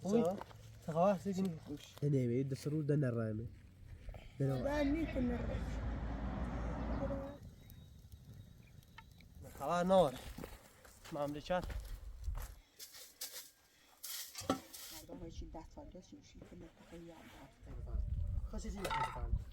خوبی؟ تخواه سیکنی خوش نمیه دسرو دن الرامي خبر نور مملکت مردم هایشی 10 سال داشت میشی که نتخوی خاصی چی نخواهد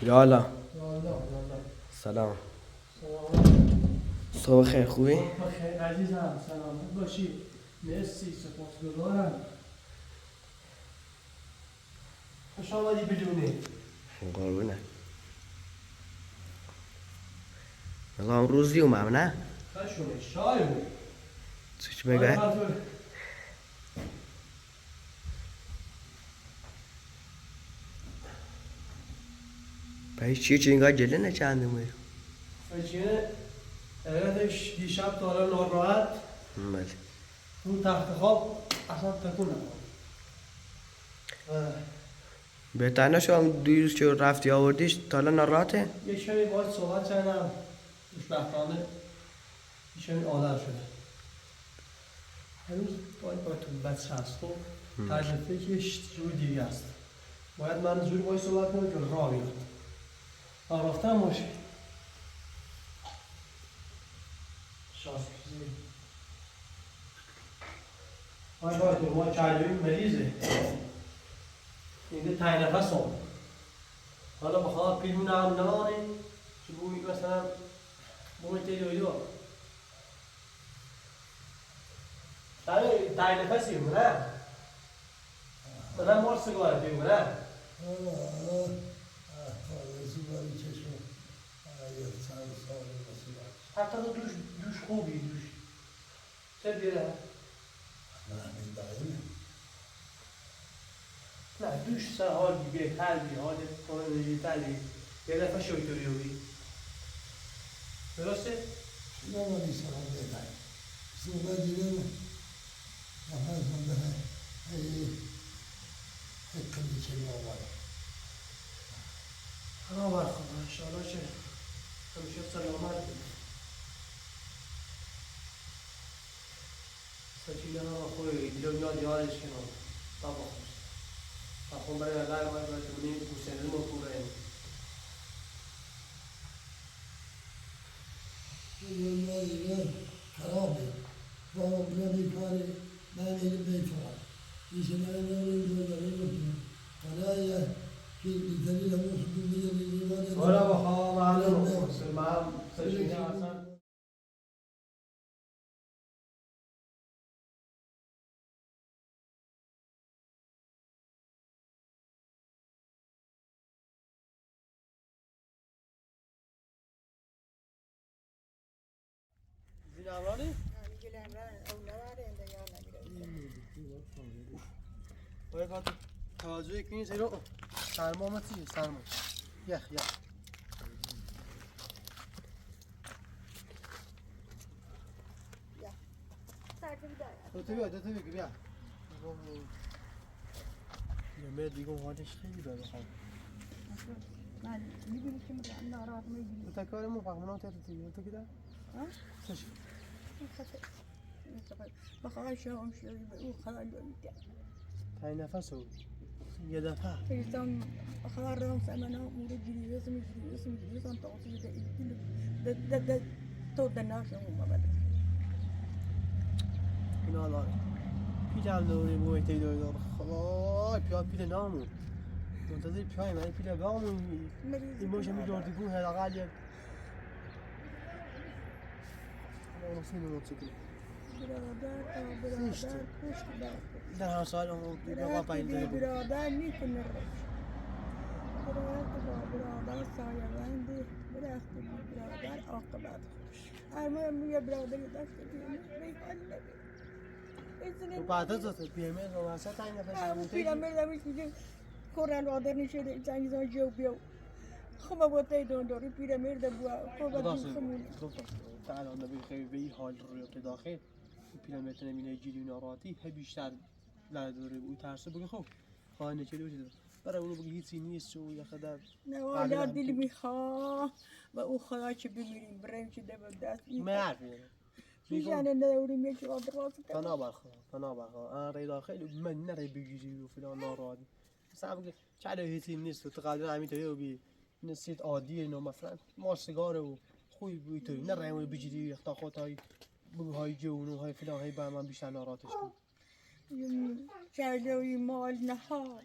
يلا سلام صبح خير خوبی؟ بخیر عزیزم سلامت باشی مرسی سپاسگزارم خوش آمدی بدونی قربونه نظام روزی اومم نه؟ خشونه شای بود چی بگه؟ پس چی اینگاه جله نچنده میرو؟ فچینه علتش دیشب تا حالا ناراحت بله اون تخت خواب اصلا تکون نخورد بهتر نشو دیروز که رفتی آوردیش تا الان ناراحته؟ یه کمی باید صحبت کردم خوشبختانه یه کمی عادت شده هنوز باید تو بچه هست خب طرز فکرش جور دیگه است باید من زور باید صحبت کنم که راه بیاد آرافتم باشه شانس کسی باید ما کلوی مریضه اینده تای نفس هم حالا بخواه پیلمون هم نماره که بوی مثلا بوی تیلویدو تای نفسی هم نه من مار سیگاره دیو نه حتی تو دوش خوبی دوش چه دیره؟ نه دوش سر حال بهتر بی حال کنندگی تری یه دفعه شویتوری بی درسته؟ نه ولی سلام بهتر صحبت دیگه نفس منده کمی چلی آمده همه برخواه انشاءالله که همیشه سلامت بود سچینه همه خوی دنیا دیارش کنم تا بخوش اخون برای الله باید باید تونیم حسینه مطوره این دنیا دیگه خرابه و اونجا بیکاری نمیده بیکار ایشه نمیده بکنم حالا یه که بیتری همون خودم دیگه حالا بخواه معلوم بخواه من سچینه اصلا زین امرانی؟ باید باید توجه کنی زیرا سرما متیه سرما یخ دوتا بیا بیا یه دیگه حالش خیلی بده خواهم من میبینی که من ناراحت میبینی تا کار ما فهمونم تیه تو که ده؟ سشی بخواه شام شدی به او خواهد دارید تای نفس رو یه دفعه Então, agarram semana muro giriyorsun tavsiye de ilgili de toda naşın ummadı. این حالا پیل هم دوری بوی تیدوی دار خدا پیل نامون منتظر پیای من پیله بامون این باشه میداردی بون حداقل یک اون سینو موتوسیکل برادر پشت دار در هر سال اون بابا پایین داره بود برادر میکنه روش برادر سایه بندی برخت بی برادر عاقبت خوش ارمان میگه برادری داشته بیونه بیحال نبید تو بعد زد پیامه رو واسه تاین همون پیرامید همیش میگه کورن وادر نشده زنگ زن جو بیو خب با تای دون داری پیرامید بوا خب با خمون تعال اون نبی خیلی به این حال روی داخل پیرامید نمینه جیلی ناراحتی هی بیشتر لادره و ترسه بگه خب خانه چه وجود برای اونو بگه هیچی نیست و یا خدا نه والا دل میخواه و او خدا چه بمیریم بریم چه دم دست معرفی میگن نداریم یک وقت راست فنا بخوا آن داخل من نره بگیری و فلان ناراحتی مثلا بگه چرا هیچی نیست و تقدر همین تو بی نسیت عادیه نو مثلا ما سیگار و خوی بوی تو نره اون بگیری تا خودای بگو های جون و های فلان های با من بیشتر ناراحتش کن شرلوی مال نهاد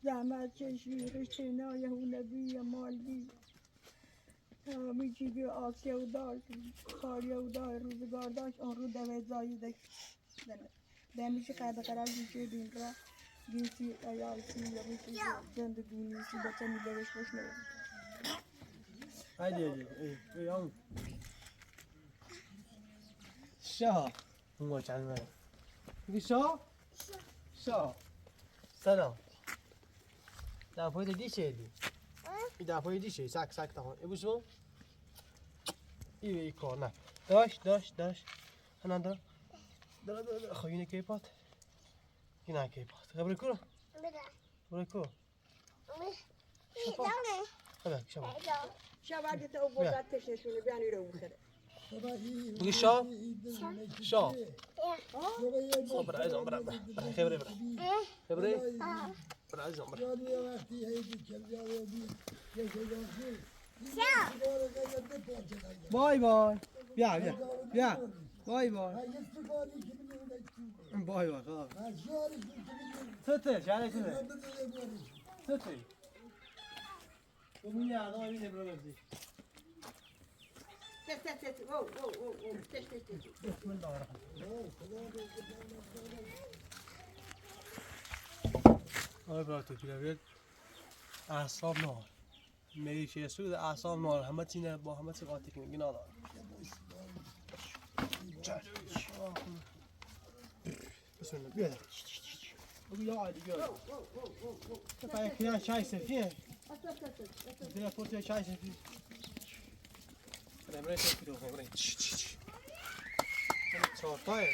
زحمت چشمی رشته نایه و نبی مال بی تمامی چیزی آسیا و داشت خاریا و داشت روزگار داشت آن رو دوه زایی داشت دمیشه قرد قرار بیشه دین را گیسی ایالسی یا بیشه زندگی نیستی بچه میلوش باش نبود هادي ای اون شاه هو كان مالك يقول شاه سلام دا پای دی چه دی دا پای دی چه ساک تا ای بوشو ای کار نه داش انا دا خوینه کی پات اینا کی پات خبر کو خبر کو خبر شما شواهد تو بودت تشنشونه بیانی رو بخره بگی شاه برای ازم برای خبره برای ازم بای بیا بای خواه تته شهره تته بگونی آدم این نبرو بزی بسم الله آقای براتو پیلوید اعصاب نار میشه سود اعصاب نار همه چینه با همه چی قاطی کنی گناه دار بسم الله بیاد بگو یا عادی بیاد تفایه کنان چای سفیه بیا پرتیا چای سفیه برای مرای سفیه رو برای چهارتایه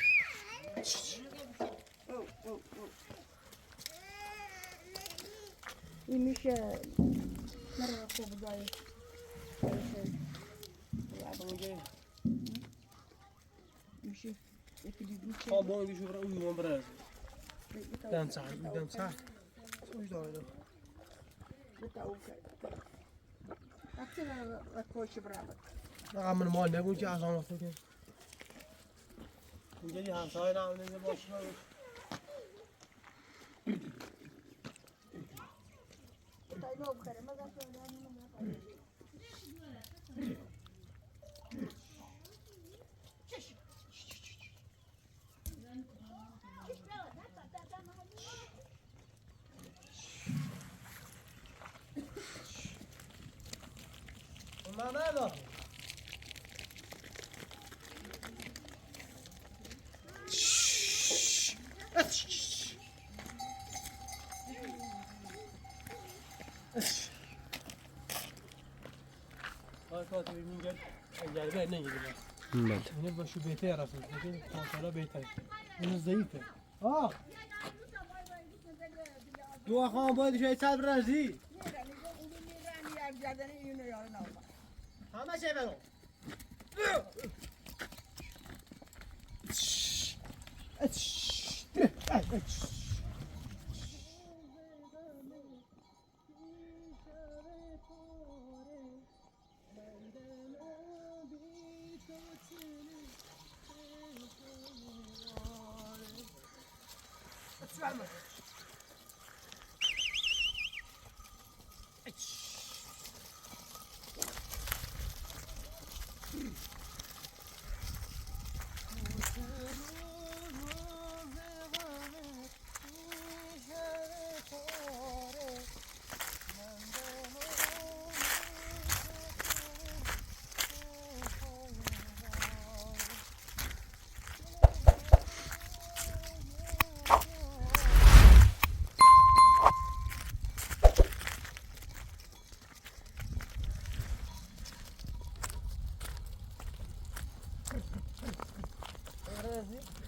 این میشه نره خوب دایی میشه یکی دیگه چه خواب باید بیشو برای اون برای دم ساعت سوش داره بتاو کرد اصلا کوچ برابر رقم من مال نبود که اصلا وقتی که اینجا یه همسایه نمونه باشه بتاو نو بخره مگه ما ندارم کات میگه جلبه نگیره بله اینه باشو بهتر رفت دیگه ماشاءالله بهتره اون ضعیفه دو خان باید شاید صبر رزی همه چه برو نزدیک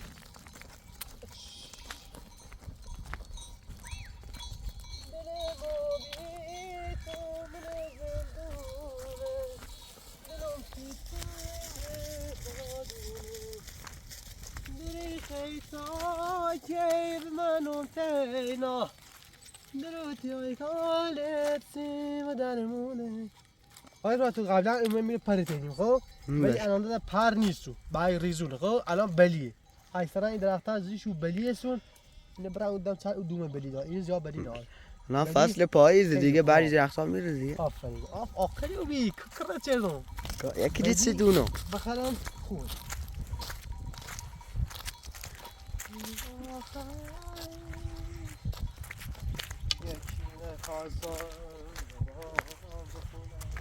آقای را تو قبلا اون میره پرتینیم خب ولی الان داده پر نیست تو بای ریزونه خب الان بلیه اکثرا این درخت ها زیشو بلیه سون اینه برای اون چند دوم بلی دار این زیاد بلی دار نه فصل پاییز دیگه بعضی درخت‌ها میره دیگه آفرین آخری و بی ککره چردم یکی دید سی دونو بخرم خوب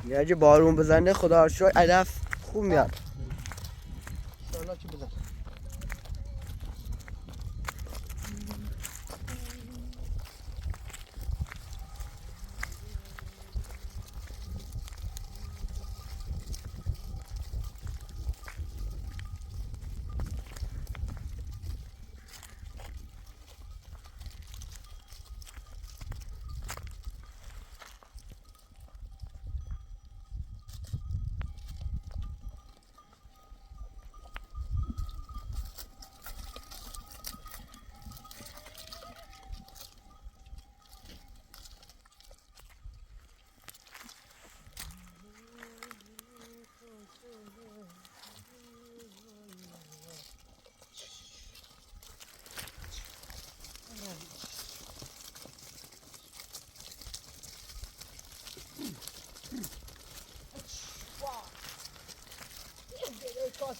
یه اگه بارون بزنه خدا رو شکر علف خوب میاد انشالله که بزن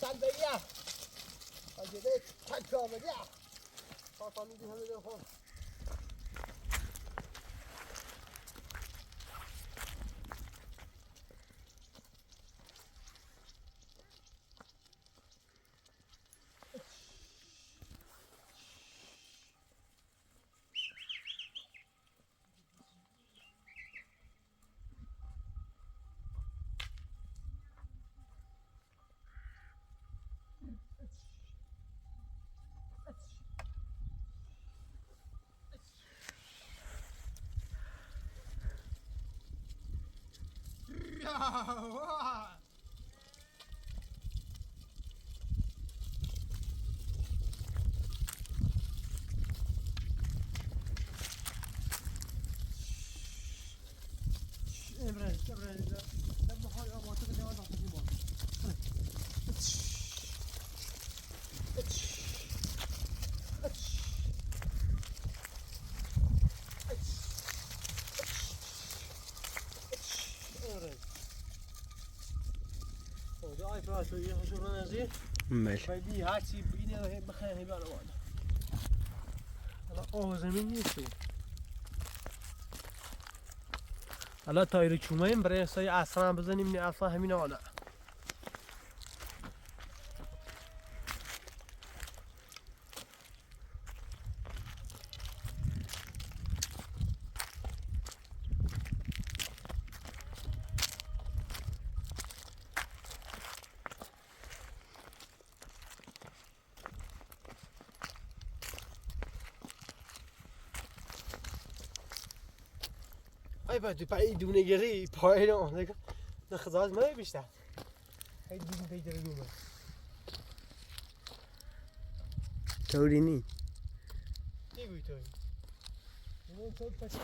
سلبیه اجده تکاملیه خواهم میدی همه دو خون آی پس یه خوشو نزدیک بله بی هرچی بینه بخیر برای والا حالا زمین نیست حالا تایر چومه ایم برای سای اصلا بزنیم نه اصلا همین حالا ای با تو پای دونه گری پای نه نه خداز ما بیشتر ای دونه پیدا دونه طوری نی دیگوی توی اون تو پس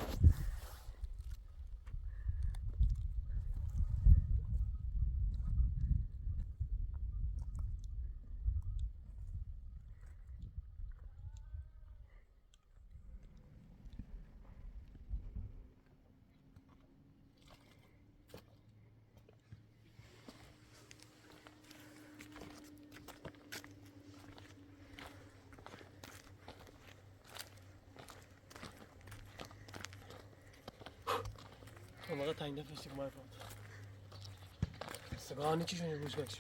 والله تاين نفسك ما يفوت سقاني چی شونه گوش بکش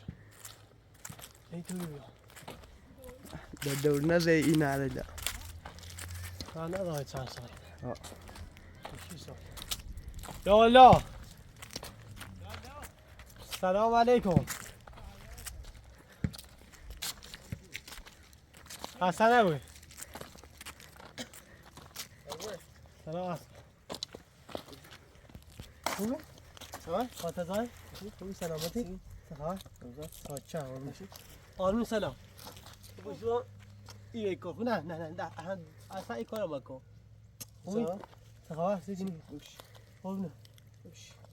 ای تو بیا در دور نزه این عرده نه داره چند سال آه. 6 سال یا الله سلام علیکم حسن ابوی سلام خوبه؟ سلام خاطر خوبی سلامتی؟ سلام ساچه آرمین سلام باشو این کار نه اصلا این کارو مکن خوبی؟ سلام سیدی خوب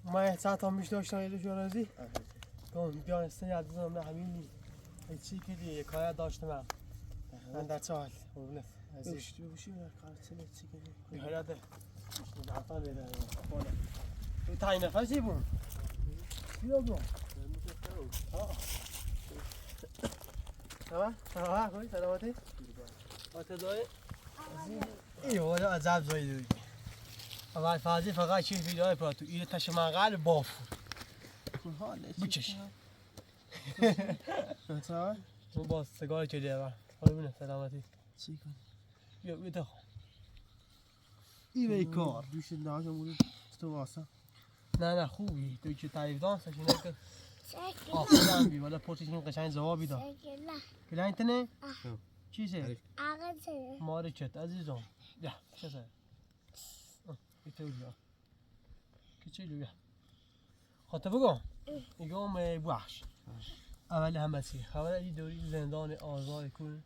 ما ساعت هم میش داشتم یه جو رازی گم بیا استن یاد بزنم نه همین چی که دیگه کار داشتم من در سال خوبه عزیز بشی کار چی که حالا ده عطا بده بالا تو تای نفسی بون بیا بون سلام خوبی سلامتی آتدای ای والا عذاب زایده اول فازی فقط چیز ویدیوهای پراتو ایره تشمنقل باف بچش تو باز سگار چه اول حالا بینه سلامتی چی کنی؟ بیا تا ای کار دوش نهاجم بود تو واسه نه خوبی تو که تعریف دان سشینه که آخرام بی والا پرسش این قشنگ جوابی داد کلا اینتنه چیزه ماره چت عزیزم بیا چه بیا که بیا خاطر بگم میگم بوحش اول همه چی خبر علی دوری زندان آزاد کن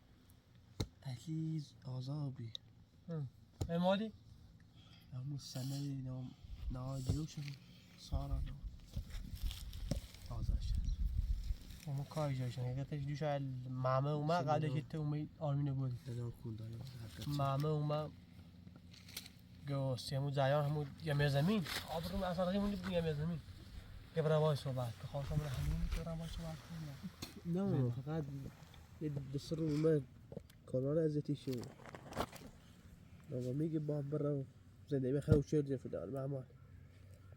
علی آزابی مالی همون سنه نهاجیو شد سارا آزاد شد اما کاری جایشن حقیقتش دوش مامه اومد قبلش تو اومد آرمینو بود دادم کندایی مامه اومد گوست همون جایان همون یه زمین آبرو اصلا رقیمون بود یه زمین که برای وای صحبت که خواستم برای همین که برای وای صحبت کنم نه فقط یه دست رو اومد کانال ازتی شد بابا میگه با برا زنده بخیر شد یا فلان معمول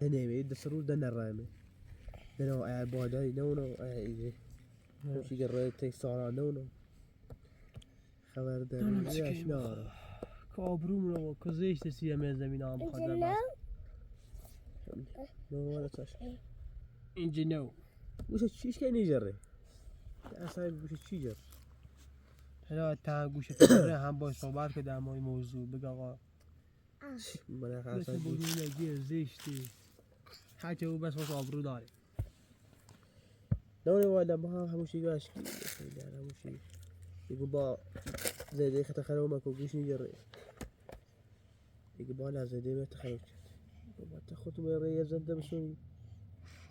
نمیه دست رو دن الرامه دنا بادای نونو ایده ماشي قررت تيسار نونو خبر دارم یاش نارم که آبروم رو که زشت سیم زمین هم بخواد بس نه ولا تاش اینجا نو وش چیش که نیجره اصلا وش چی جر حالا تا گوشه تره هم باش صحبت که در مورد موضوع بگه آقا من مثل اصلا بودونگی زشتی هرچه او بس واسه آبرو داره نونو والا ما هموشی گاش کی هموشی يقول با زيدي خلو ما كوجيش نجري يقول با زيدي ما تخلوش يقول با تاخذ ويري زنده بسوي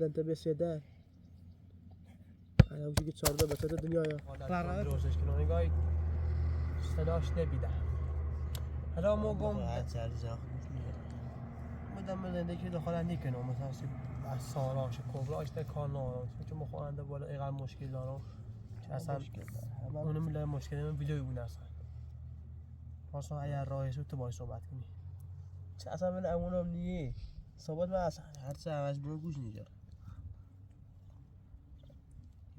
زنده بس يدان انا وش قلت صار ده بس الدنيا يا قرار روزش کنه نگاهی صداش نبیده حالا ما گم مدام زندگی دخالت نکنه مثلا از ساراش کبراش ده کار نارم چون ما خواننده بالا اینقدر مشکل دارم که اصلا اونم له مشکل من ویدیوی بود اصلا واسه اگر راهش تو باهاش صحبت کنی چه اصلا من امونم نیه صحبت من اصلا هر چه عوض برو گوش نجر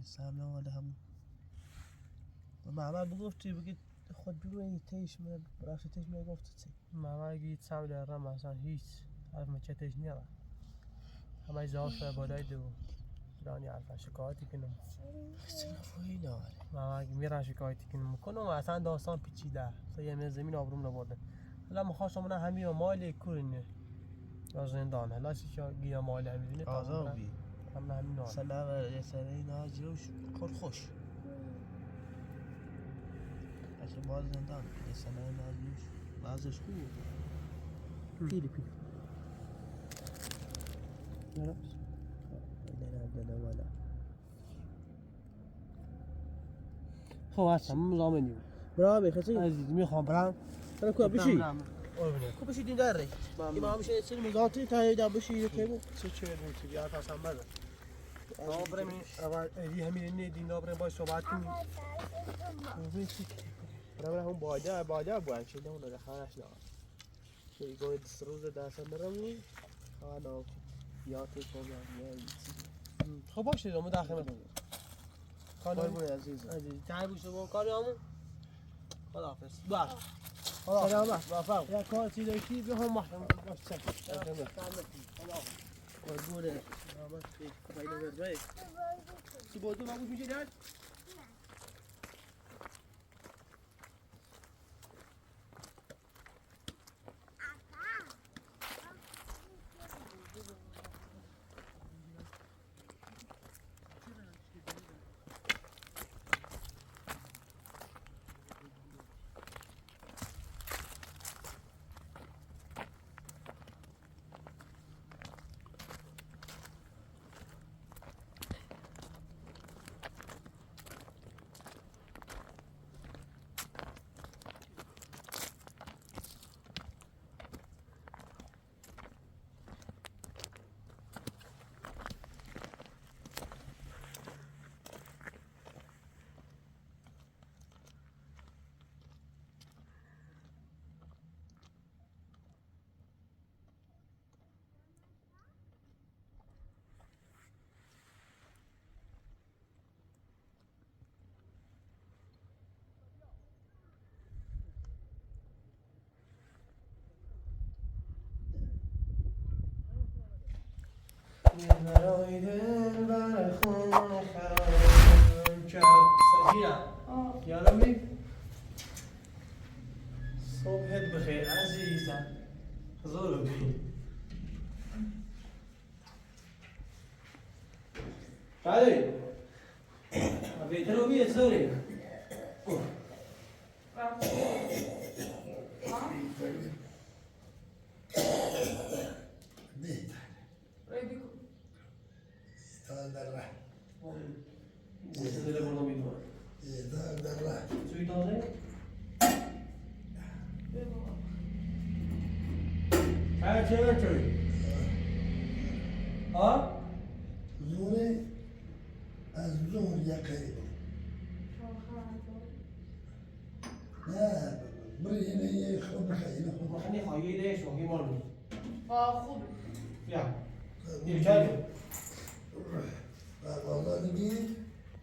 سلام ولا هم ما بگفتی بگید خود بگوی تیش من برای تیش من گفت چی ما گیت سام دارم مثلا هیچ حرف مچتش نیاره همه زاف بالای دو دانی حرف شکایتی کنم چرا فوی ناره ما میرن شکایتی کنم کنم اصلا داستان پیچیده یه زمین آبروم نبرده حالا می‌خواستم من همین مال کورینه یا زندان حالا چی گیا مال همینه آزابی هم همین نار سلام یه سری ناجوش خوش اگه باز زندان یه سنه ناجوش بازش خوب پیلی نه ولا خب اصلا مزامنیم برام خسی عزیز میخوام برم انا كو بشي قربونك كو بشي دين داري ما مش يصير مزاتي تاي دا بشي تيبو چه میتونی بیاد اصلا بده بریم اول ای همین نه دین بریم باش صحبت کنیم برام هم بادا بوان شي نو ده خلاص لا شي يقول السروز ده سنرمي خلاص ياتي كوما خب باشه ما داخل قربون عزيز عزیز تعال بوش با کاریامو خداحافظ باش سلامة وفاء یا کار چی داشتی بیا هم محرم باش چک قربون سلامة باينه برباي چی بودو ما گوش میشه داد برای دل بر خون خراب کرد سکینه یارم بی صبحت بخیر عزیزم زورو بی بله بهتر رو بیه زوری تا در راه دل برو میدونم تا در راه سوی تازه چه چه ها زوره از زور یقه نه بری اینه یه خود بخیلی خود خیلی خواهی ده شوهی مال می خوبه بیا بیا چای والا دیگه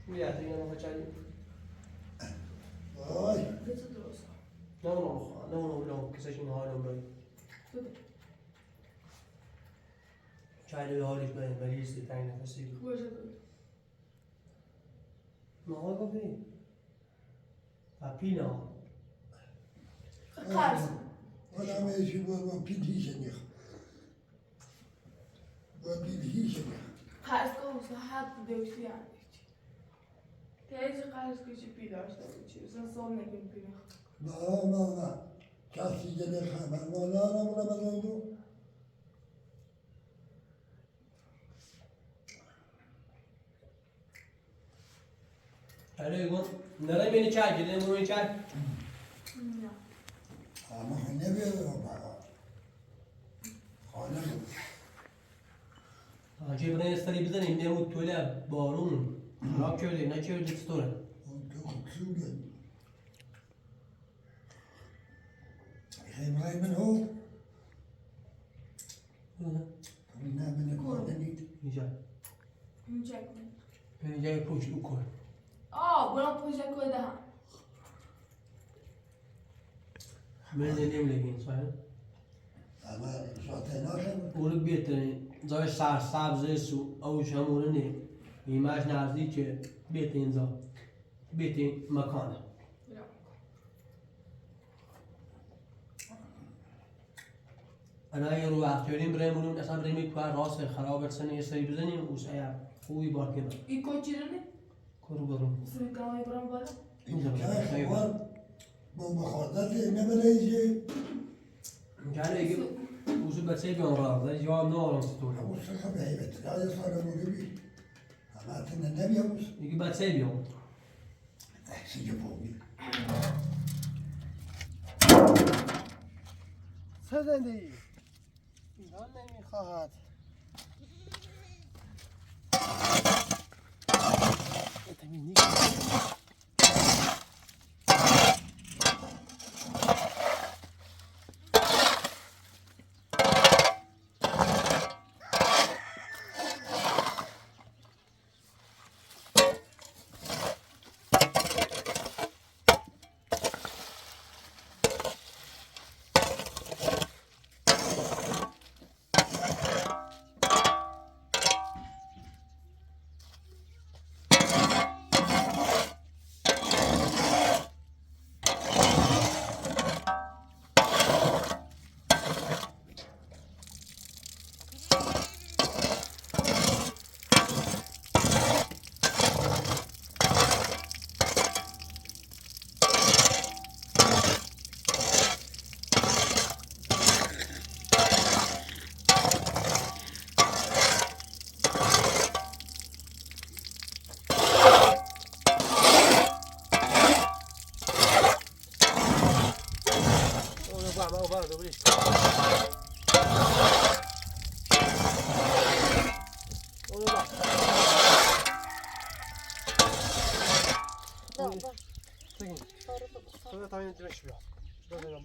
بیا دیگه نخواه چای وای نه اونو کسش این حالم بایی چای به حالش باید مریض دی تایی نفسی نه آقا بی پینا قرض آدم ایشی با پیدیشه میخواه با پیدیشه میخواه قرض کن صحت دوستی اندیچی تیجی قرض کشی پی داشته بچی اصلا سال نکن پی نخواه نه کسی که بخواه والا نمونه بزنگو الو يقول نرى مين چای كده مين چای نه اما خونه بیارم خانه بود چه برای استری بزنیم نمود توله بارون خراب کرده نه چه دستوره اون تو خودسوگه خیمه من هو نه من کارده نید اینجا اینجا کن اینجا پوش بکن برام پوشک کوی دهم من نمی‌لگیم صحیح اما شاته ناخم اون بیتن زای سر سبز سو اوش همونه نه ایماش نزدیک که بیتن زا بیتن مکانه انا یه رو وقت کردیم بریم اصلا بریم کار راست خراب سنی یه سری بزنیم اوش ایا خوبی بار کنه این کوچی رو نه کرو برو سویتامای برام بالا این که خوار با مخاطره نبریجه كان يجي وش بتسيبي امراض زي جواب نور مستور ابو الشيخ بهيبت لا يصير ابو جبي اما تنا النبي ابو يجي بتسيبي يوم تحسي جبوبي سدني ایران نمیخواهد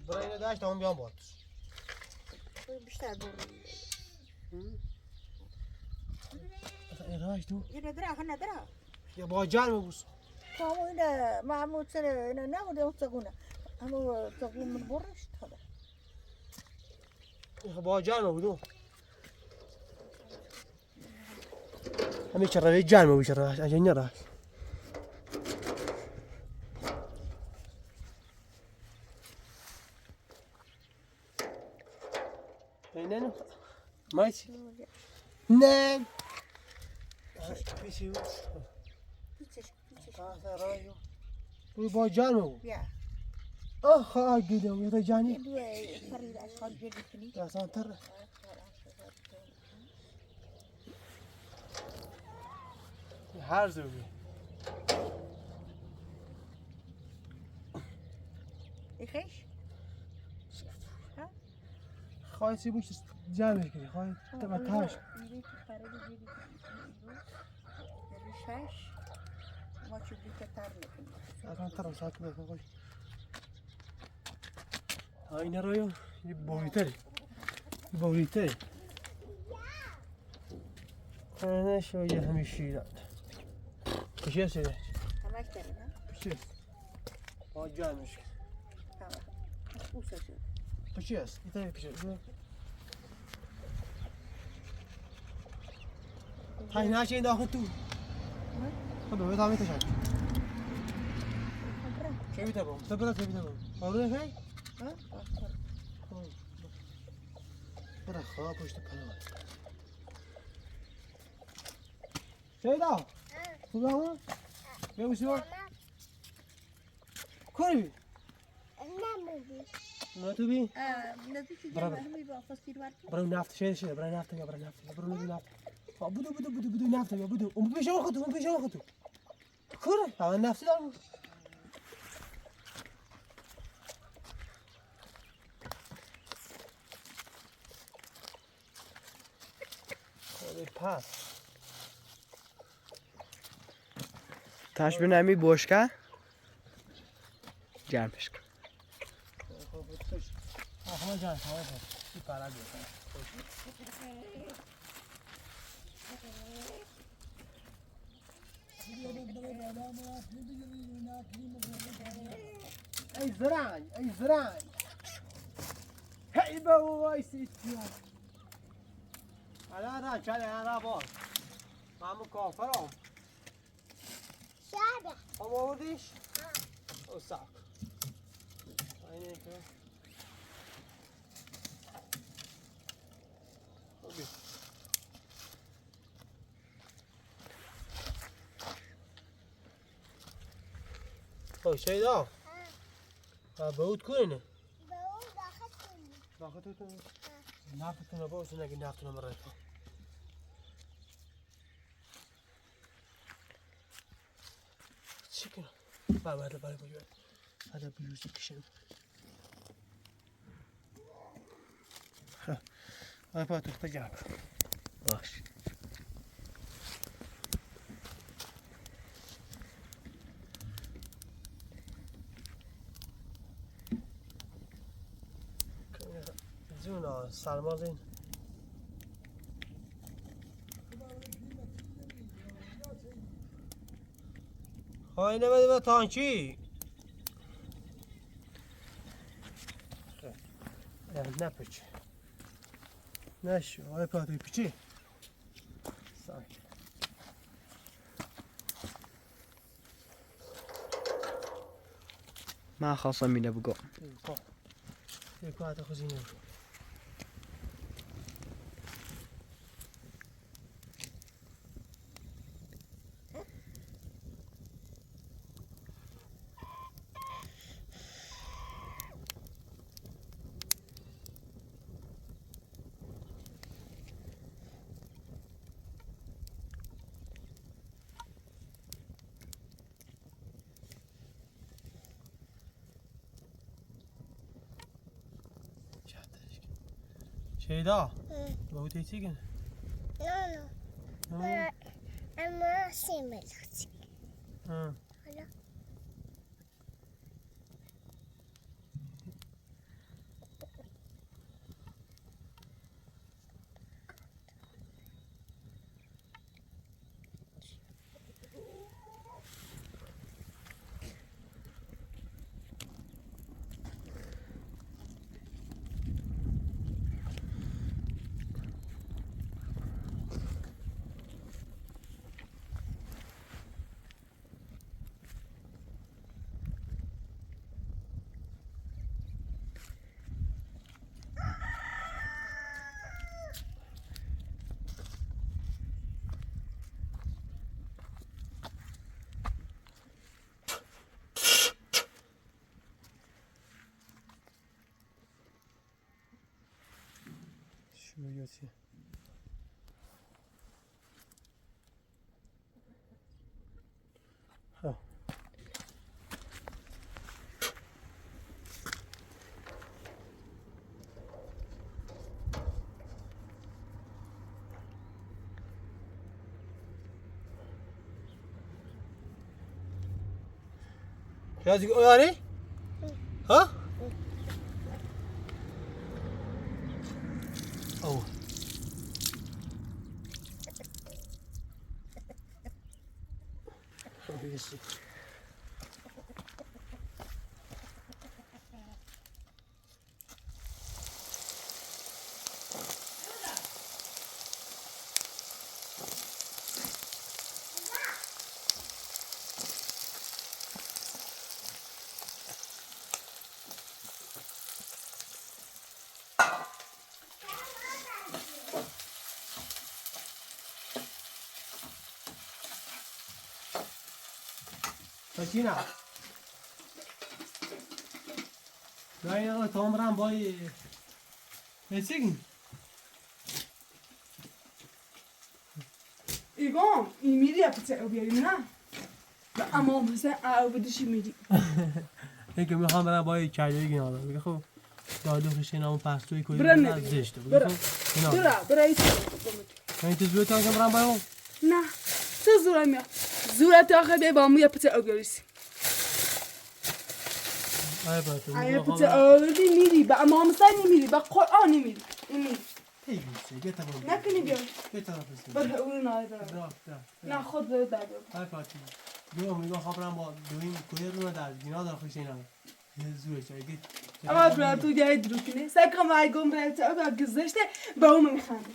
برای داشت هم بیام باد بیشتر برو راش تو اینو درا ندرا یا با جان ببوس کامو اینه معمول سر اینه نبوده اون تقونه همو تقون من برش هذا با جان بودو همین چرا جان مو چرا اجن نرا نه ماشي نه پیشی وی با جانو يا آخه گیدم یه جانی دو فريد اشخاص جديدين یا سانتر هر زوجي يخيش خواهی بوش جمعش کنی خواهی تبا تاش الرشاش ما تشوف كتار لكن اصلا ترى ساكت بس خوش هاي نرايو بوريتري بوريتري انا شوية همشي لا ايش يصير ما اشتري ها ايش ما جامش تمام وش شو ايش يصير يتابع ايش هاي ناشي داخل تو خذوا يطعم تشعل شو بتبغون تبرة تبغون أوريك هاي ها برا خاب وش تبغون شو ده تبغون يا وشو كوري ما تبي نزيك برافو. جنب هم يبغى فصيل ورد برا نافت شيء برا نافت يا برا نافت برا نافت بدو نافت يا بدو وما بيش وقته ما بيش وقته كوري هذا نافت ده پس تاش بنمی بوشکه جمعش کن احمد جان خواهی این پرد ای زرعی ای زرعی هی به وای سیتیان الان را چله الان باز همون کافرم شاده هم آوردیش؟ او ساک اینه که اوکی او شیدا بود کنه به اون داخل کنی داختتون نفتتون باشه نگه نفتتون مرای کن چی کنم؟ برای باید هذا بيوزي كشن هاي فاتو اختجاب باش زونا سرمازين هاي نمده به تانکی نپچ نشو های پاتوی پیچی ساک ما خاصة مینه بگو یک پاتو خزینه شیدا با چی کن؟ نه اما سیمه لختی ها حالا ویدیو چیه؟ ها Yazık yani? Ha? Oh. Birisi. Sakina. Dai, Tomran boy. Nesing? ایگام این میری اپیته او بیاریم نه اما مثلا او بدشی میری اینکه میخوام برم با یه کلیه گینا دارم میگه خب دادو خشین همون پستوی کوی برن نه نبی. زشته برا برا ایتی من تو زود تا برم با اون نه چه زوره میاد زوره تا آخه بیا با مو اپیته او بیاریسی آی با تو ای اپیته او میری با اما مثلا نمیری با قرآن نمیری نمیری هی بیسه گتا با نکنی بیار گتا بس برا اون نه برا درا نه خود برو در بیار آی فاطمه جو میگه خب برم با دوین کوی رو در گینا دارم خشین هم یه زوره چای گیت اما برا تو جای درو کنی سکم ای گم برای تا او گذشته با اون میخنده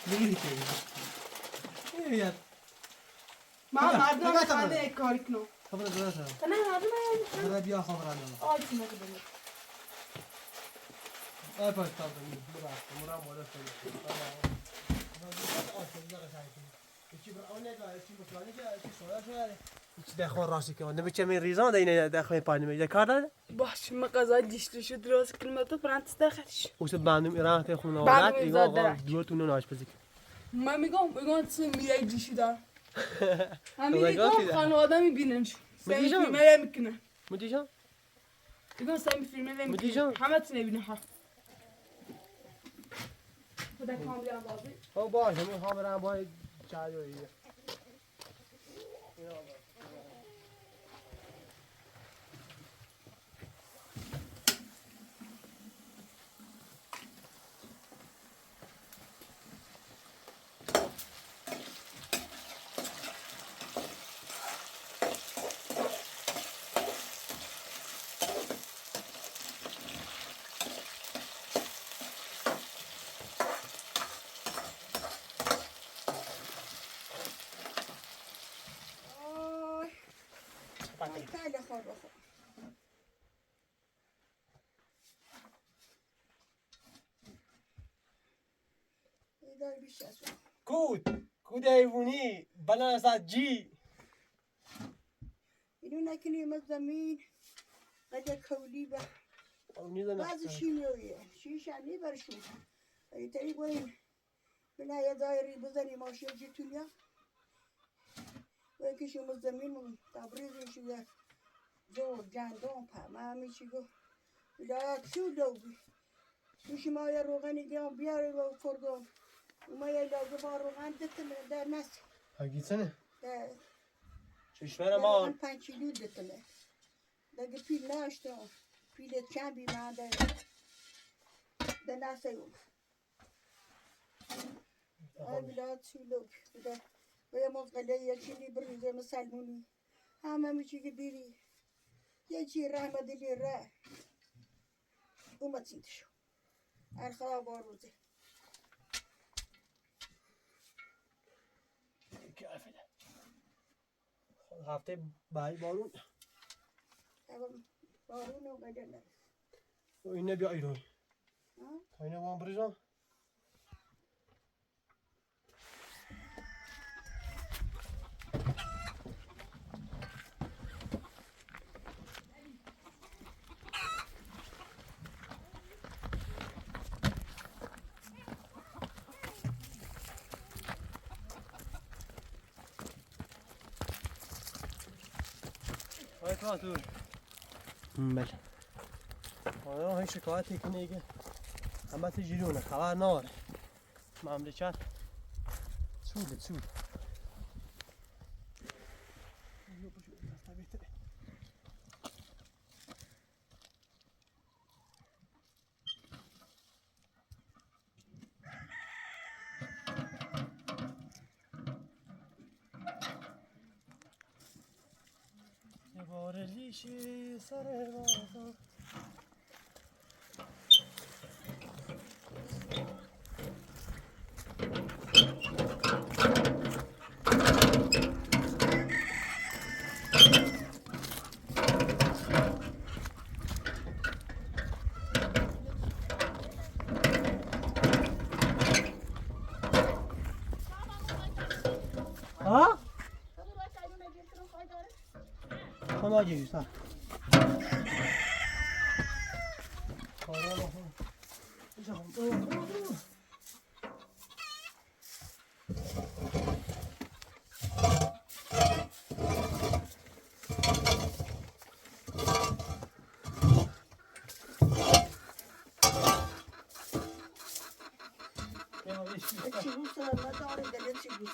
میگی که یه ما مردم میخنده کاری کنم خبر درا تا نه مردم برا بیا خبرانه آیت نگه آی فاطمه مرا بالا دخواه راستی که من نمیشه من ریزان دینه دخواه پانی میده کار داره؟ باش ما قضا دیشتو شد درست کلمتو پرانتس داخلش اوست بندم ایران ته خونه بندم اولاد ایگو زاد آقا درک. دوتون رو ناشپزی کن من میگم تو میای دیشی دار همین خداگاه میگم دیدم. خانواده میبیننش سمی میگیشم؟ فیلمه میکنه مدیجان؟ میگم سمی فیلمه میکنه مدیجان؟ همه تو نبینه ها خدا کاملی هم بازی او باشه میخوام برم با چای و ایه خیلی خوب بخور ایدار بیش از اون. کود ایوونی بلند از جی اینو نکنیم از زمین قدر کولی با بعضی شیمیاییه شیشنی برشون ایتایی باید بنا یه دایری بزنی ماشین جتونیا و کشیم از زمین تبریزش یه زور جندان پا ما همیشه گو بلا کسو دوبی میشه ما یه روغنی گیام بیاره و فرگام ما یه لازم با روغن دتمه در نسی هاگیسنه در چشمه ما روغن 5 کیلو دتمه دیگه پیل ناشتم پیل چند بی من در نسی اون آی بلا کسو دوبی بلا و یه مزغله یه چیلی بریزه مسلمونی همه میشه که دیری یه چی رحمه دلی ره اومد سیدشو ارخلا باروزه هفته بعد بارون بارون و قدر نرس و اینه بیا ایران ها؟ تا اینه با هم بریزم تو تو بله آیا هی شکایتی کنه که همه تجیرونه خبر ناره مملکت سود یه بار لیشی سر بازار ها؟ خدا جیبی سر چی بود سر نداره داره چی بود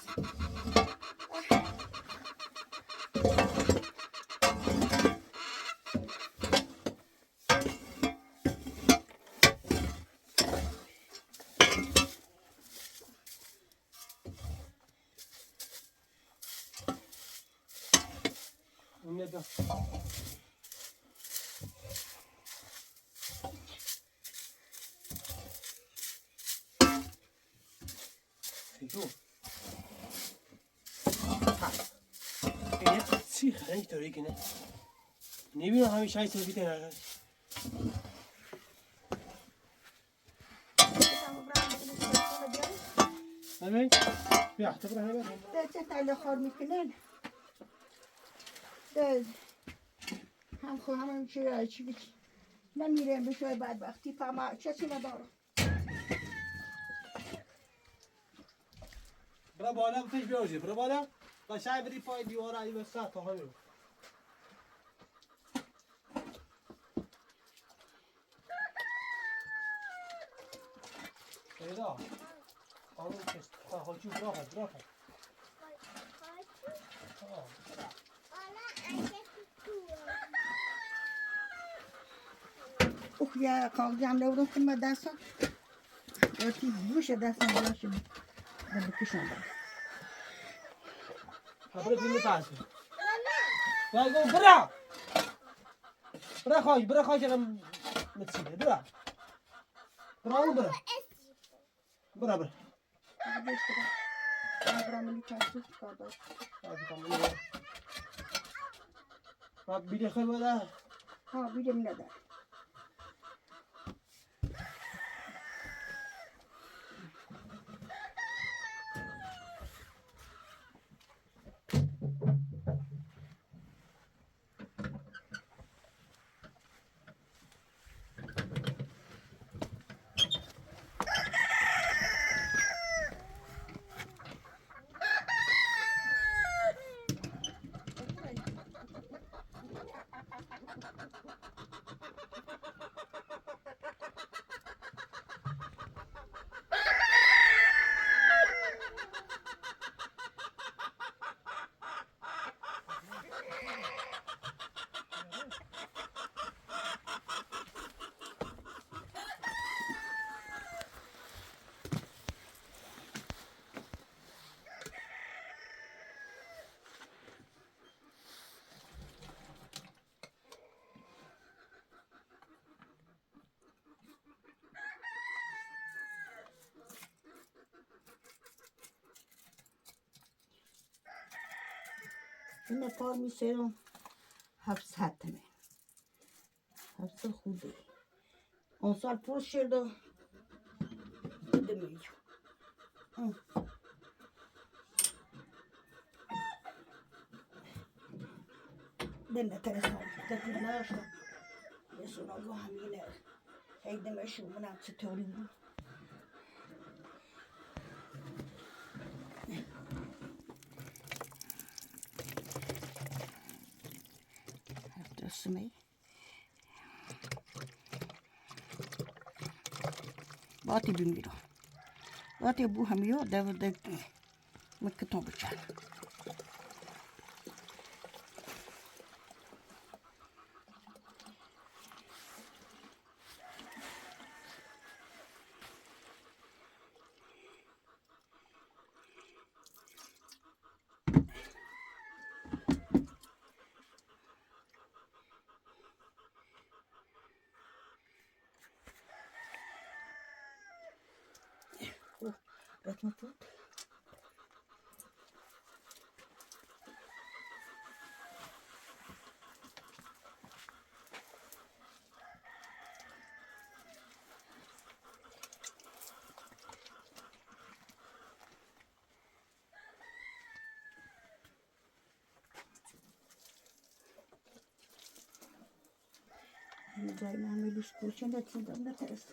ندا فیدو اینه چی خیلی طوری کنه نمیدونم همیشه های سویت نرد همین بیا تو برای همین ده چه تله خار میکنن ده هم خواهم هم چی بید نمیرم به شوی بدبختی فهمه کسی ندارم برا بالا بتش بیارجی برا بالا قشنگ بری پای دیوار علی بسر تا همین پیدا آن کس خواهی برا خواهد اوه یا کاغذی هم نبودم که من دستم یا تی بروش دستم براشم من بکشم برم برا دینی پرسی برا خواهی جنم متسیده برا اون برا برم منی کسی کار داشت بیده خیلی بده ها بیدم نداره این پار میسیرم 700 تومن 700 خوده اون سال پوست شد و بده میگم دنه ترسم تکیل ناشتم بسونا گو همینه هیدم شومنم چطوری بود بسمه باتی بمیرم باتی بو همیو ده مکتوب بچن رتمتون جای من میلوش کوچن رتمتون نترس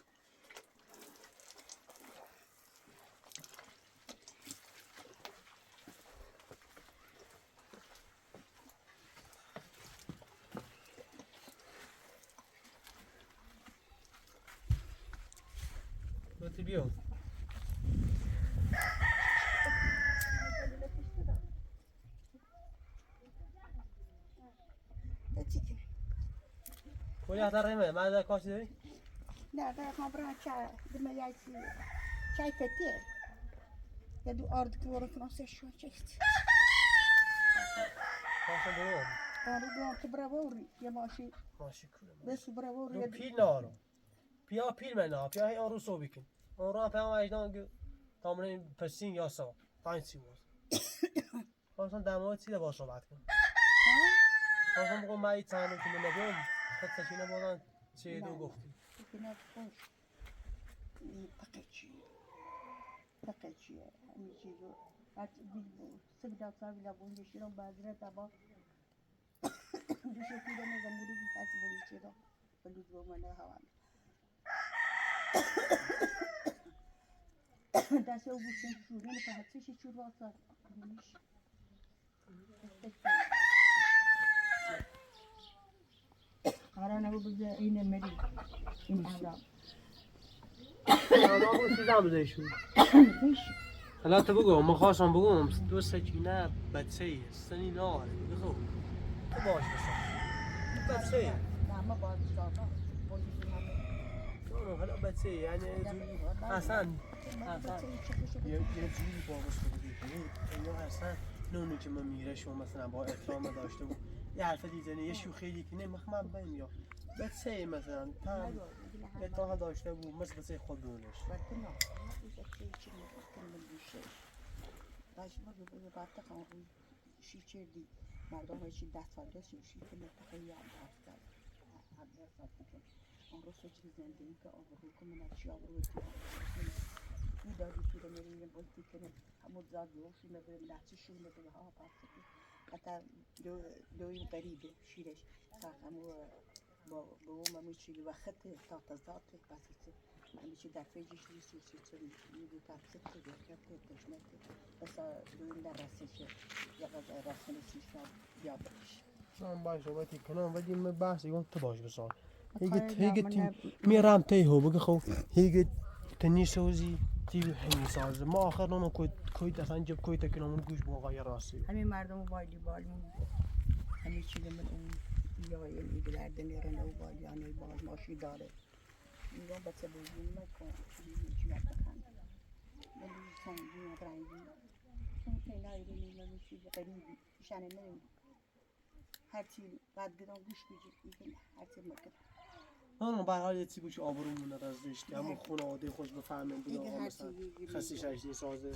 لطفی بیا کولی حتی ریمه من در کاسی داری؟ نه در خبر چای دم یکی چای فتیه یا دو آرد که ورق ناسش شو چیست کاسم برو آرد دوام تو براوری یا ماشی ماشی کنم بس براوری دو پیل نارو پیا پیل من نه پیا هی آن رو سو بکن آن رو پیام اجدان که تامرین پسین یا سا پنج سی بود خواستم در مورد چی باش صحبت کنم خواستم بگم من این چند رو که من نبیم خود سشینه بودن چه دو گفتی کنات خوش تقچیه همین چیزو بعد دیگه سبدا صاحب لابون یشیرم بازره تبا دوشو پیدا نزموری بیشتر بون یشیرم بلوز بومنه هوا دست او بوشن شوری نه فقط چه شور واسه کنیش قرار نبود بذار این مری این حالا ما بود چیزام بده شو حالا تو بگو ما خواستم بگم دو سکینه بچه سنی ناره بگو تو باش بسا بچه نه ما باید ساقا بودیم همه حالا بچه یعنی اصلا یه جوری باقش بودی یا اصلا نونی که من میره شما مثلا با احترام داشته بود یه حرف دیزنه یه شوخی که نه من بهم یا بچه مثلا تام احترام داشته بود مثل بچه خود دونش وقتی نه بچه چی میکنم میشه باش ما به بعد تا شی چردی مردم هیچ 10 سال شی کنه تقریبا 10 سال که اون رو سوچ زندگی که آبرو کنه چی آبرو تو این دادی که رو میریم بولتی کنه همون زادی و شونه به لحظه شونه به ها پس حتی دویم قریبه شیرش ساقمو با اون میشه وقت تا تزات بس من میشه در فیجش نیستی چه میگه تفسیر تو دکتر تشنه بس دویم در راستش یا راست نیستش یا بهش من باش صحبتی کنم ولی من بحثی گفتم تو باش بسان هیگه میرم تی هو بگه خو هیگه تنی سوزی تی همین ساز ما آخر نونو کویت اصلا جب کویت کنم گوش بوقای راستی همین مردم وایدی بالمون همین چیز من اون یا این درد میرن او بالیانه بال ماشی داره میگم بچه بزرگی نکن چی وقت بخند من سنگی و رنگی چون پینا ایرونی من چیز قریبی شنه من هرچی بعد گرام گوش میگم هرچی مکن نه به هر حال یه چی بوش آبرومون رزشتی همون خانواده خوش بفهمن بگه آقا مثلا خسیش اشنی سازه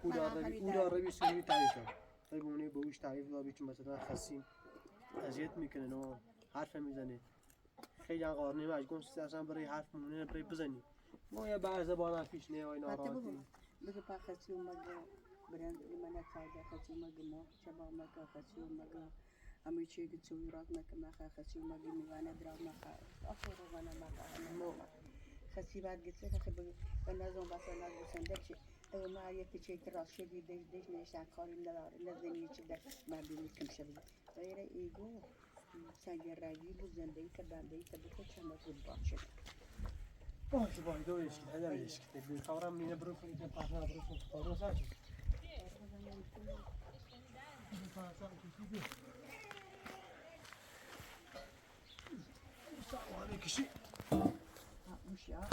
او داره بی سنوی تعریف دار طیب اونه به اوش تعریف دار بیچون مثلا خسیم اذیت میکنه نه حرف میزنه خیلی قارنه مجگون سیست اصلا برای حرف مونه برای بزنی ما یه بعض بالا پیش نه های ناراحتی بگه پا خسی اومگه برند من سازه خسی اومگه ما چبا اومگه خسی اومگه اما چی که چوی راک مکه خسی اومگه میوانه درام مکه آخر روانه مکه خسی بعد گفته که به نظام بس نظام سندر چی ما یکی چی که راست شدی دیش نشان کاری نداره نزدیکی چی در مردمی کم شدی غیر ایگو سنگ رگی بود زندگی که بندگی که بکن چند بود باشه باشه باید دویش که هدر ایش که بی خبرم مینه برو کنی که پهنا برو کنی خبرو ساچی سوانه کشی مش یا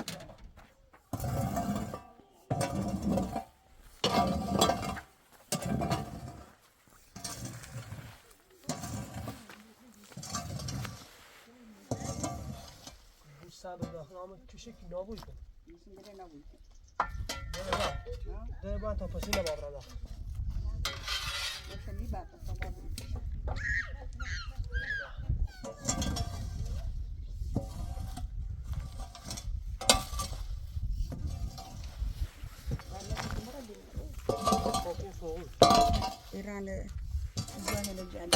سر داخل آمد کشی که نابوی کن میسیم بره نبود ده باید تا پسینه بابرا داخل باشه میبرد اصلا بود ایران زانه لجانه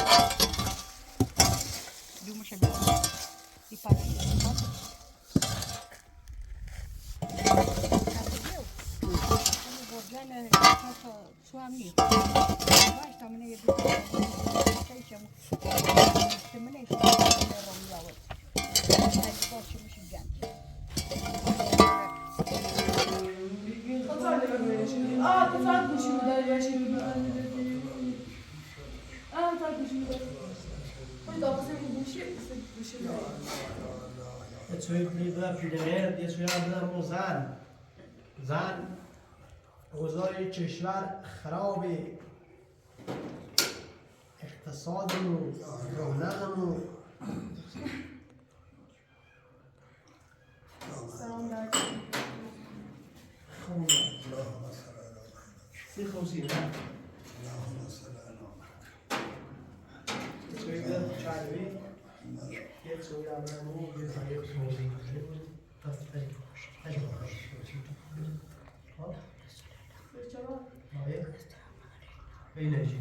دو مشه بیاد ایپاره برجان suami baik sama ni itu saya cuma sebenarnya saya orang Jawa saya kau cuma sejan قطعت گوشی رو داری باشی رو قطعت گوشی رو داری خواهی داخل گوشی رو Ett så blir det پیرمرد یه سوی هم زن اوضاع کشور خرابه اقتصادمون رونقمون سلام علیکم خوب سی خوزی نه سوی ده چایوی یک سوی هم یه خیلی خوزی Enerji.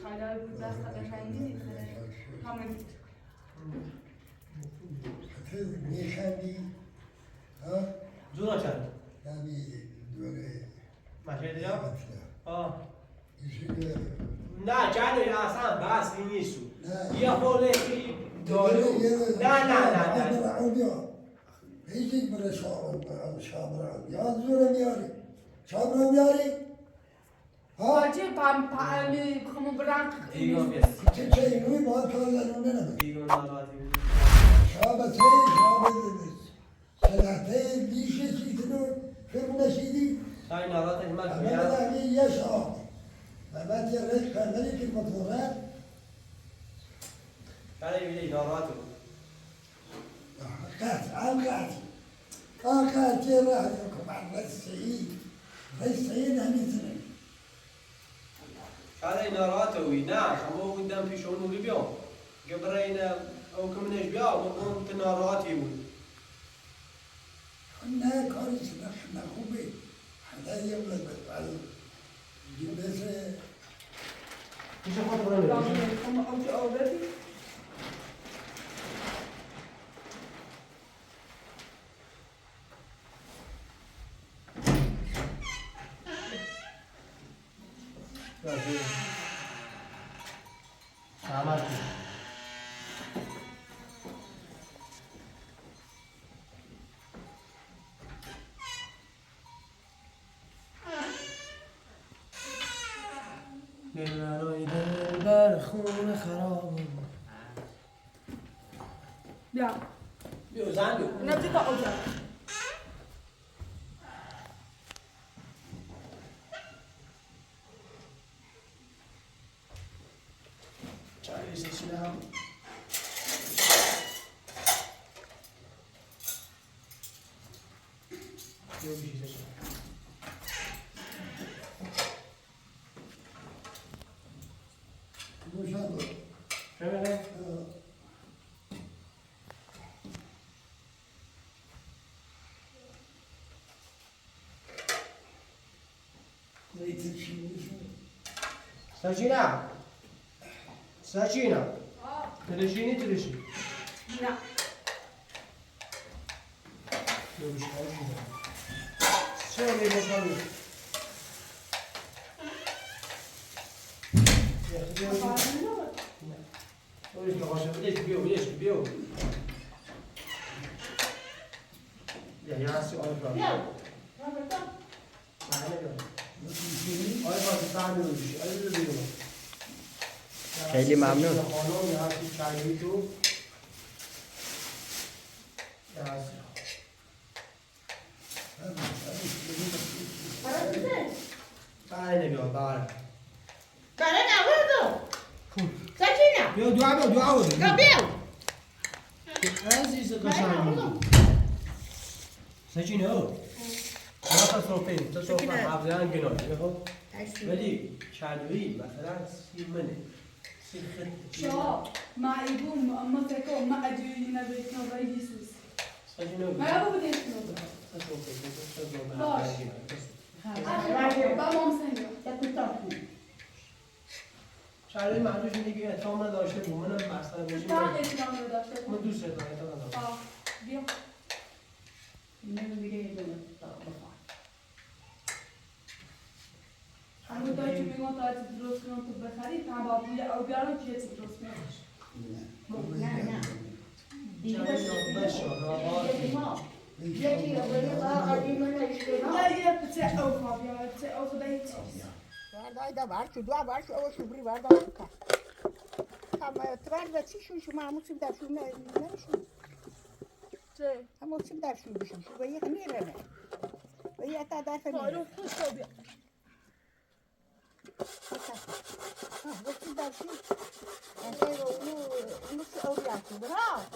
خاله بود دست قشنگی نیست همه میخندی ها زورا چند؟ نمی دوره مشه دیدم؟ آه ایشون نه جانوی اصلا بس این نیستو نه. یه خوله که دارو نه هیچی بره شامران یا زوره میاری شامران میاری ها حاجی پامی بخمو برنگ دیگم بیست چه اینوی باید کارلرونه نمید دیگم ناراضی بود شابته سلحته دیشه چیتنو فرم نشیدی شای ناراضی من اما بگم بدهمی یه شاب و بعد یه رش کردنی که مطوره شای بیدی ناراضی بود قطع یه راه کمر رسهی نمیتونه شای ناراضی بود نه شما بودم پیش اونو بیام قبل این او کمنش بیا و اون ناراضی بود نه کارش نخوبه حدا یه ولد بطل جلسه پیش خود برای اوج آوردی سلامت دلبرای دلبر خون خراب بیا بیا زن بیا نبضی تا اوج چای بسیشنم بیا بیشیزش روشن بود شمیره؟ زیت چینیشون ساچینا ساچینا تلشینی تلشی نه بیا بیشتر چه میگه خیلی ممنون. عزیز قشنگی سچینه او تصرفی حافظان گناه ولی کلوی مثلا سیمنه شا ما يقوم ما تكون ما أجي نبيت نبي يسوس سچینه ما يبغى بدي يسوس بابا مسنجا شهری معلوش اینه که اتهام نداشته بود منم مثلا باشیم تا اتهام نداشته من دوست دارم اتهام نداشته بیا همون دایی که میگم تا درست کنم تو بخری تا بابوی او بیارم که درست کنمش یه پته او خواب یا پته او خدایی چیز Guarda, baixo, do abaixo, eu acho que vai dar cá. Tá, mas atrás vai se chuchu, mas muito se dá chuchu, não é chuchu. چه؟ Muito se dá chuchu, chuchu, vai ir nele, né? Vai ir até dar família. بارو خوش تو بیا Ah, vou te dar chuchu. Então, eu não sei olhar, tu verá?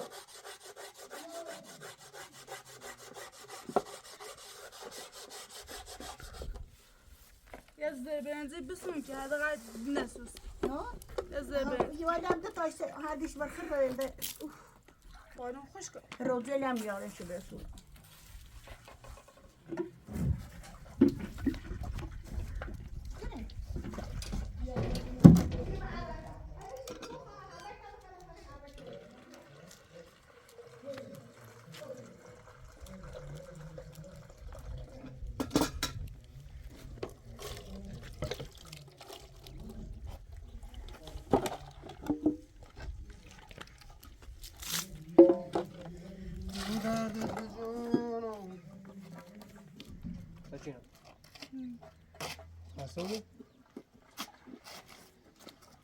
یه زبنزی بسون که حداقل نسوس Não? یه زبن Eu olhava da tua, hadi şu bakır böyle. بارو خوش کن Rodelem yarın şu besu. سچینه مسئولی؟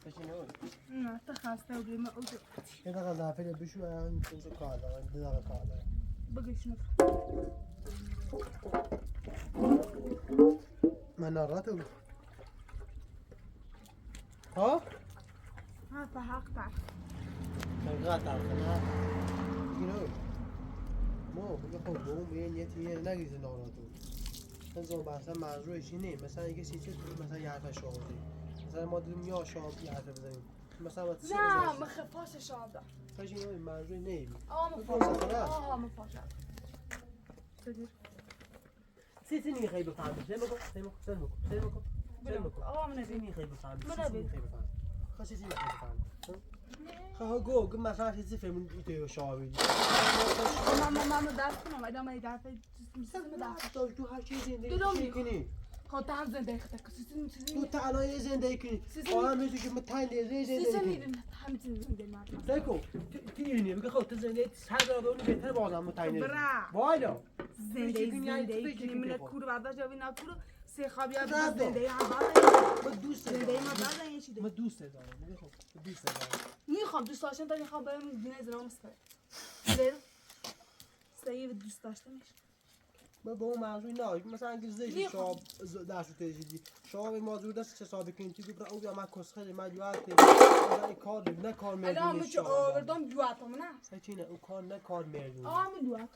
سچینه او نه تا خسته بودی ما اوزو یه دقیقه دفعه بشو این چیزو کار دارم یه دقیقه کار دارم بگشنو من ناراحت بود ها؟ ها تا حق تا حقیقت نه اینو ما بگه خب با اون به یه نیتیه نگیزه ناراحت بود مثلا مثلا منظورش اینه مثلا یه چیزی مثلا یه حرف شاهدی مثلا ما دیدیم یا شاب یه حرف بزنیم مثلا نه مخفاش شاب ده فاش اینو منظور نیم آه مفاشه بگیر سیتی نمیخوای بفهمی سه بکن آه من سیتی نمیخوای بفهمی من نبید خواهی سیتی نمیخوای بفهمی خواهی گو مثلا چیزی فهمون ایتو شابی ماما دست کنم اینا من دفعه تو هر چیز زندگی کنی خود هم زندگی خود کسی تو تا الان یه زندگی کنی آدم میتونی که متعین دیگه زندگی کنی همه چیز زندگی مردم سیکو تو اینی بگه خود تو زندگی سر داره اونی بهتر بازم متعین برا والا زندگی کنی من کور برداشت یا بینا کور سه خوابی از زندگی هم من دوست زندگی ما بعد این چیه من دوست دارم میگه خب دوست دارم میخوام دوست داشتن تا میخوام برم دینه زنم سر سعی دوست داشتنش من با اون موضوع نه مثلا اگه زشت شاب درس تجدیدی شاب موضوع دست چه ساده کنی تو برای او ما کسخه ما جوات نه کار نه کار میدونی الان میشه آوردم جواتم نه سچینه او کار نه کار میدونی من جوات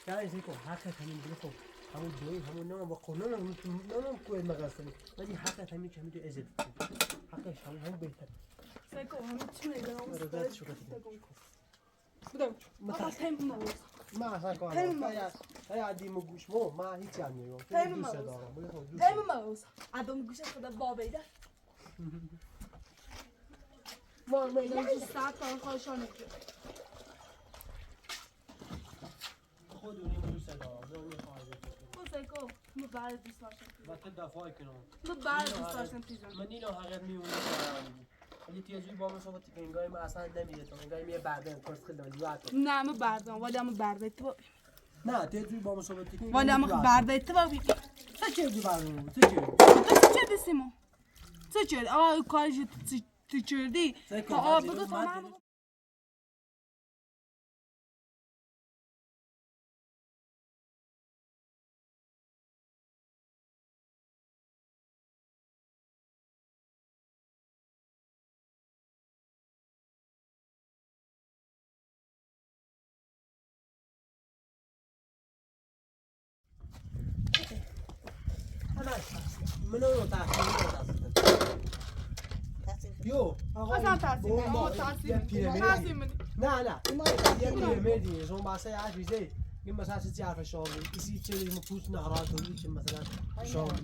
کاری سیکو حقیقت همین دیگه خب همون دوی همون نام با قانون نام کوی مقصدی ولی حقیقت همین که میتونی ازت حقش همون بهتر سیکو همین چی میگم رضایت شو بدم ما تایم ما اصلا کار هی عدیم گوش ما هیچ هم نمیگم دوست دارم تایم موز عدم گوش خدا بابیده وای میگم ساعت تا خواهشانه خود اونی دوست دارم سایکو من بعد دوست داشتم و تو دفاع کنم من بعد دوست داشتم پیزا من اینو حقیقت میمونه ولی تیجوی با من صحبت که انگار من اصلا نمیدونم انگار میه بعدن کارس خیلی دلیات نه من بردم ولی من برده تو نه تیجوی با من صحبت که ولی من برده تو بابی چه چیزی بردم چه تو چه دستیمو تو چه آه کارش تو چردی آه بگو تو من منو تحصیل یو اصلا تحصیل ما تحصیل نه یه پیرمیدی شما باسه عاد بیزی این مثلا چه عارف شغل اسی چه مفوت نهرات و چه مثلا شغل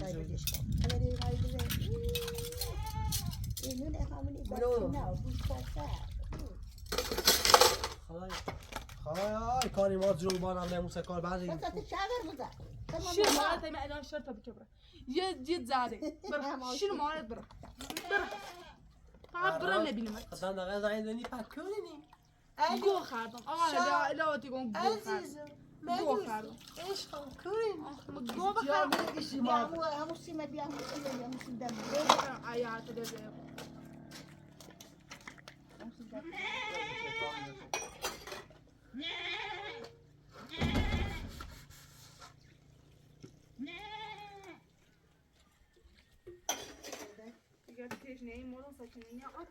خلاص کاری ما جلو بانم نموسه کار بعد این شیر مارت ما الان شرطه بكبره جيت زاده شیر مارت بره فقط بره نبینم اصلا دقیقا زنی پکونی گو خردم آقا لا تيقون گو خردم گو خردم عشقم کورین گو بخرم همون سیمه بیام همون سیمه عیات دزه اگر تیش نیم مورد سکنی یا آب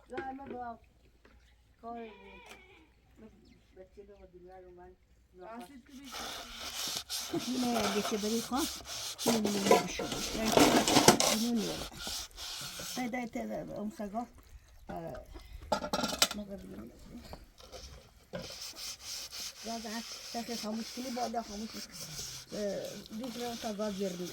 زحمه با کار بچه به دنیا رو من نه دیگه بری خان نمی‌دونم شو نمی‌دونم پیدا تر اون سگا نگم یا ده تا خاموش کنی بالا خاموش دیگه تا گاز بیرون